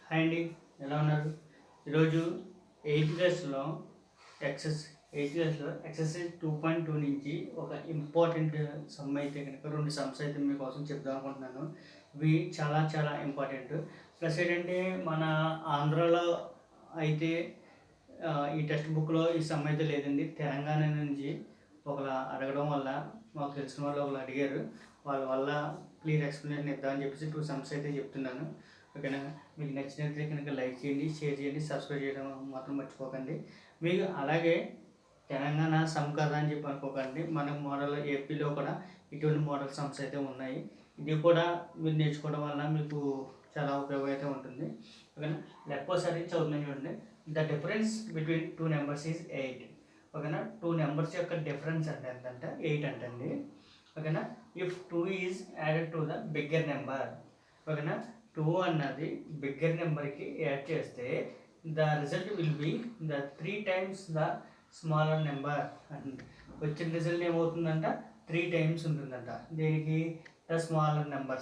Hi అండి, ఎలా ఉన్నారు? ఈరోజు ఎయిత్ క్లాస్లో ఎక్సర్సైజ్ 2.2 నుంచి ఒక ఇంపార్టెంట్ సమ్ అయితే కనుక 2 సమ్స్ అయితే మీకోసం చెప్దాం అనుకుంటున్నాను. ఇవి చాలా చాలా ఇంపార్టెంట్. ప్లస్ ఏంటంటే మన ఆంధ్రాలో అయితే ఈ టెక్స్ట్ బుక్లో ఈ సమ్ అయితే లేదండి. తెలంగాణ నుంచి ఒకలా అడగడం వల్ల మాకు తెలిసిన వాళ్ళు ఒకళ్ళు అడిగారు. వాళ్ళ వల్ల క్లియర్ ఎక్స్ప్లెనేషన్ ఇద్దామని చెప్పేసి 2 సమ్స్ అయితే చెప్తున్నాను. ఓకేనా? మీకు నచ్చినట్లయితే కనుక లైక్ చేయండి, షేర్ చేయండి, సబ్స్క్రైబ్ చేయడం మాత్రం మర్చిపోకండి. మీకు అలాగే తెలంగాణ సమ్ కదా అని చెప్పి అనుకోకండి. మన మోడల్ ఏపీలో కూడా ఇటువంటి మోడల్ సమ్స్ అయితే ఉన్నాయి. ఇది కూడా మీరు నేర్చుకోవడం వల్ల మీకు చాలా ఉపయోగం అయితే ఉంటుంది. ఓకేనా? లెక్కోసారి చదువుతున్నాను చూడండి. The difference between 2 numbers is 8. ఓకేనా? 2 నెంబర్స్ యొక్క డిఫరెన్స్ అంటే ఎంతంటే 8 అంటండి. ఓకేనా? If 2 is added to the bigger number. ఓకేనా? 2 అన్నది బిగ్గర్ నెంబర్కి యాడ్ చేస్తే the result will be the 3 times the smaller number. వచ్చిన రిజల్ట్ ఏమవుతుందంట? 3 times ఉంటుందంట. దీనికి ద స్మాల్ నెంబర్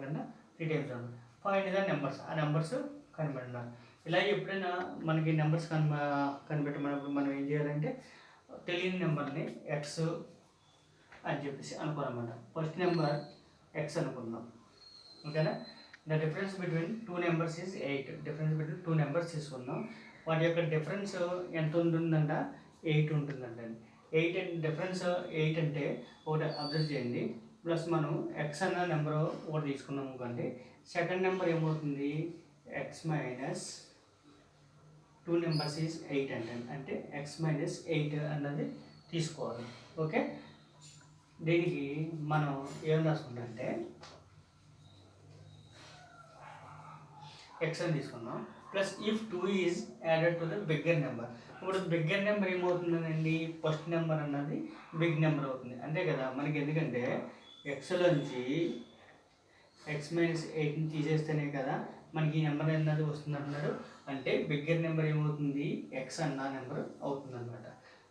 కన్నా 3 times ఉంటుంది. Find the numbers. ఆ నెంబర్స్ కనిపెట్టినారు. ఇలా ఎప్పుడైనా మనకి నెంబర్స్ కనిపెట్టమన్నప్పుడు మనం ఏం చేయాలంటే తెలియని నెంబర్ని ఎక్స్ అని చెప్పేసి అనుకోనమాట. ఫస్ట్ నెంబర్ ఎక్స్ అనుకుందాం. ఓకేనా? The difference between 2 numbers is 8. Difference between 2 numbers తీసుకుందాం. వాటి యొక్క డిఫరెన్స్ ఎంత ఉంటుందంట? 8 ఉంటుందంట. 8 డిఫరెన్స్ 8 అంటే ఒకటి అబ్జర్వ్ చేయండి. ప్లస్ మనం ఎక్స్ అన్న నెంబర్ ఒకటి తీసుకున్నాం అనుకోండి. సెకండ్ నెంబర్ ఏమవుతుంది? ఎక్స్ మైనస్ 2 నెంబర్స్ ఈజ్ 8 అంటే ఎక్స్ మైనస్ 8 అన్నది తీసుకోవాలి. ఓకే? దీనికి మనం ఏం రాసుకుంటామంటే ఎక్స్ అని తీసుకున్నాం. Plus if 2 is added to the bigger number. ఇప్పుడు బిగ్గర్ నెంబర్ ఏమవుతుందండి? ఫస్ట్ నెంబర్ అన్నది బిగ్ నెంబర్ అవుతుంది. అంతే కదా మనకి. ఎందుకంటే ఎక్స్లోంచి ఎక్స్ మైనస్ 8ని తీసేస్తేనే కదా మనకి ఈ నెంబర్ అన్నది వస్తుంది అంటున్నాడు. అంటే బిగ్గర్ నెంబర్ ఏమవుతుంది? ఎక్స్ అన్న నెంబర్ అవుతుంది అనమాట.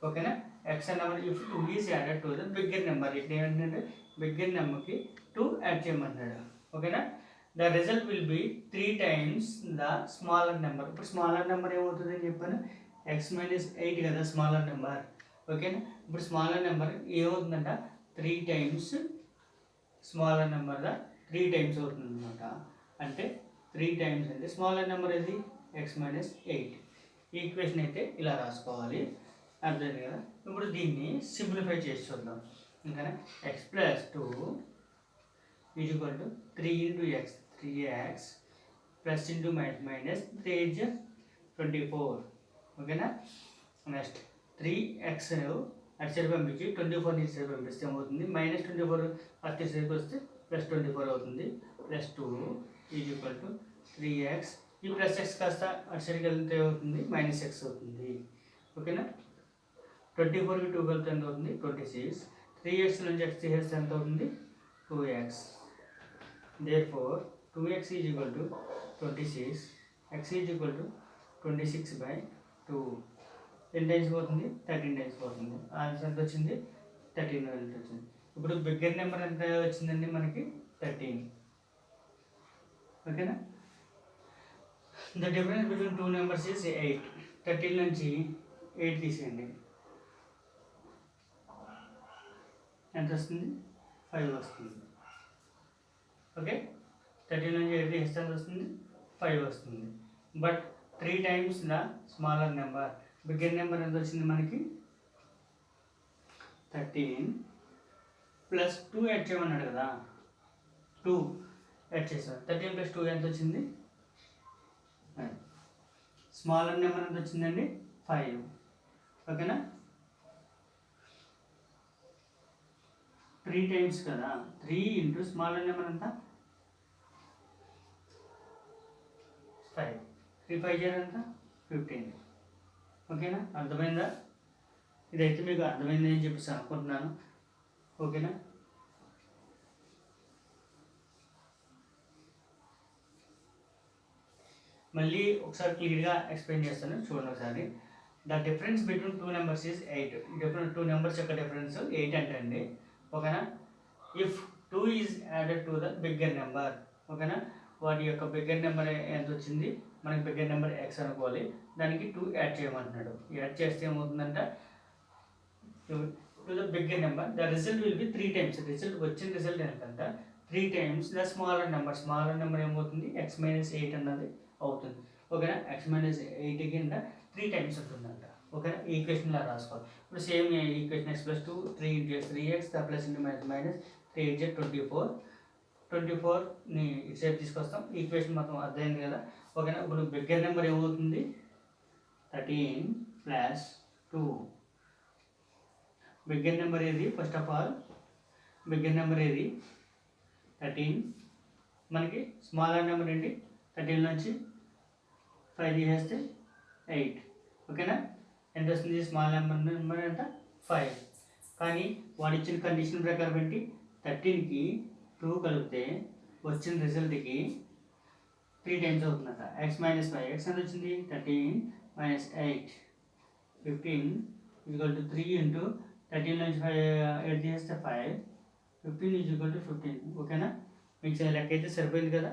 ఓకేనా? ఎక్స్ అన్న number if 2 is added to the bigger number. ఇక్కడ ఏమంటే బిగ్గర్ నెంబర్కి 2 యాడ్ చేయమన్నాడు. ఓకేనా? The result will be 3 times the smaller number. ఇప్పుడు స్మాలర్ నెంబర్ ఏమవుతుంది అని చెప్పాను? ఎక్స్ మైనస్ 8 కదా స్మాలర్ నెంబర్. ఓకేనా? ఇప్పుడు స్మాలర్ నెంబర్ ఏమవుతుందంట? 3 times స్మాలర్ నెంబర్ 3 times అవుతుంది అనమాట. అంటే 3 times అంటే స్మాలర్ నెంబర్ ఇది ఎక్స్ మైనస్ 8. ఈ ఈక్వేషన్ అయితే ఇలా రాసుకోవాలి. అర్థమైంది కదా? ఇప్పుడు దీన్ని సింప్లిఫై చేసి చూద్దాం. ఇంకా X plus 2 is equal to 3 into x, 3x plus into minus 3 is 24. ఓకేనా? నెక్స్ట్ 3x అటు సైడ్ పంపించి 24 ఇటు సైడ్ పంపిస్తే ఏమవుతుంది? మైనస్ 24 అటు సైడ్కి వస్తే ప్లస్ 24 అవుతుంది. Plus 2 is equal to 3x. ఈ ప్లస్ ఎక్స్ కాస్త అటు సైడ్కి వెళ్తే అవుతుంది మైనస్ ఎక్స్ అవుతుంది. ఓకేనా? 24కి 2 కలిపితే ఎంత అవుతుంది? 26. 3x నుంచి x తీసేస్తే ఎంత అవుతుంది? 2x. Therefore 2x is equal to 26. x is equal to 26/2. ఎన్ని టైమ్స్ పోతుంది? 13 టైమ్స్ పోతుంది. ఆన్సర్ ఎంత వచ్చింది? 13 వచ్చింది. ఇప్పుడు బిగ్గర్ నెంబర్ ఎంత వచ్చిందండి మనకి? 13. ఓకేనా? The difference between 2 numbers is 8. 13 నుంచి 8 తీసేయండి. ఎంత వస్తుంది? 5 వస్తుంది. ఓకే? 13 నుంచి 8 తీస్తే ఎంత వస్తుంది? 5 వస్తుంది. But 3 times the smaller number. Bigger number ఎంత వచ్చింది మనకి? 13 ప్లస్ 2 యాడ్ చేయమన్నాడు కదా. 2 యాడ్ చేసాం. 13 ప్లస్ 2 ఎంత వచ్చింది? స్మాలర్ నెంబర్ ఎంత వచ్చిందండి? 5. ఓకేనా? 3 times కదా. 3 ఇంటూ స్మాలర్ నెంబర్ ఎంత? 5. 3 5 ఎంత? 15. ఓకేనా? అర్థమైందా? ఇదైతే మీకు అర్థమైంది అని చెప్పేసి అనుకుంటున్నాను. ఓకేనా? మళ్ళీ ఒకసారి క్లియర్గా ఎక్స్ప్లెయిన్ చేస్తాను, చూడండి ఒకసారి. The difference between 2 numbers is 8. Different 2 numbers యొక్క డిఫరెన్స్ 8 అండి. ఓకేనా? If 2 is added to the bigger number. ఓకేనా? వాటి యొక్క బిగ్గర్ నెంబర్ ఎంత వచ్చింది, మనకి బిగ్గర్ నెంబర్ ఎక్స్ అనుకోవాలి, దానికి 2 యాడ్ చేయమంటున్నాడు. యాడ్ చేస్తే ఏమవుతుందంట, to the bigger number the result will be 3 times, వచ్చిన రిజల్ట్ ఏంటంటే 3 టైమ్స్ ద స్మాలర్ నెంబర్ ఏమవుతుంది, ఎక్స్ మైనస్ 8 అన్నది అవుతుంది. ఓకేనా, ఎక్స్ మైనస్ 8 కింద 3 టైమ్స్ ఉంటుందంట. ఓకేనా, ఈ ఈక్వేషన్లా రాసుకోవాలి. ఇప్పుడు same equation x + 2 3 × 3x plus into minus 3 8 24ని ఇటు సైడ్ తీసుకొస్తాం. ఈక్వేషన్ మొత్తం అర్థమైంది కదా. ఓకేనా, ఇప్పుడు బిగ్గర్ నెంబర్ ఏమవుతుంది, 13 + 2. బిగ్గర్ నెంబర్ ఏది, first of all bigger number ఏది 13, మనకి స్మాలర్ నెంబర్ ఏంటి 13 నుంచి 5 తీసేస్తే 8. ఓకేనా, ఎంత వస్తుంది, స్మాల్ నెంబర్ ఎంత 5. కానీ వాడు ఇచ్చిన కండిషన్ ప్రకారం ఏంటి, 13కి 2 కలిపితే వచ్చిన రిజల్ట్కి 3 టైమ్స్ అవుతుందట. ఎక్స్ మైనస్ 5, ఎక్స్ ఎంత వచ్చింది 13 - 8 15 = 3 ఇంటూ 13 నుంచి 8 తీస్తే 5 15 = 15. ఓకేనా, మీకు లెక్క అయితే సరిపోయింది కదా.